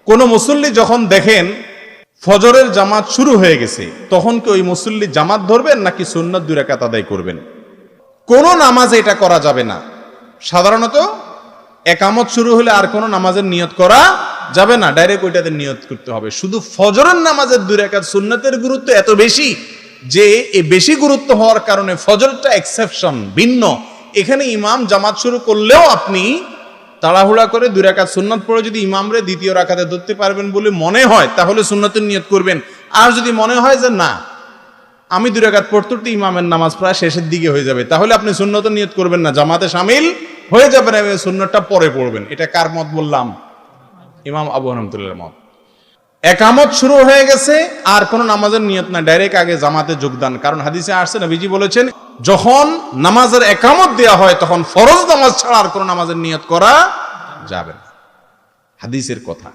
কোন মুসল্লি যখন দেখেন ফজরের জামাত শুরু হয়ে গেছে, তখন কি ওই মুসল্লি জামাত ধরবেন নাকি সুন্নাত 2 রাকাত আদায় করবেন? কোন নামাজে এটা করা যাবে না। সাধারণত একামত শুরু হলে আর কোন নামাজের নিয়ত করা যাবে না, ডাইরেক্ট ওইটাতে নিয়ত করতে হবে। শুধু ফজরের নামাজের 2 রাকাত সুন্নাতের গুরুত্ব এত বেশি যে এই বেশি গুরুত্ব হওয়ার কারণে ফজরটা এক্সেপশন, ভিন্ন। এখানে ইমাম জামাত শুরু করলেও আপনি তাড়াহুড়া করে 2 রাকাত সুন্নাত পড়ে যদি ইমামরে দ্বিতীয় রাকাতে ধরতে পারবেন বলে মনে হয়, তাহলে সুন্নাতের নিয়ত করবেন। আর যদি মনে হয় যে না, আমি 2 রাকাত পড়তে পড়তে ইমামের নামাজ প্রায় শেষের দিকে হয়ে যাবে, তাহলে আপনি সুন্নতের নিয়ত করবেন না, জামাতে শামিল হয়ে যাবেন এবং সুন্নতটা পরে পড়বেন। এটা কার মত বললাম? ইমাম আবু হানিফার মত। একামত শুরু হয়ে গেছে, আর কোন নামাজের নিয়ত না, ডাইরেক্ট আগে জামাতে যোগদান। কারণ হাদিসে আসছে, নবীজি বলেছেন, যখন নামাজের একামত দেয়া হয় তখন ফরজ নামাজ ছাড়া আর কোন নামাজের নিয়ত করা যাবে না। হাদিসের কথা।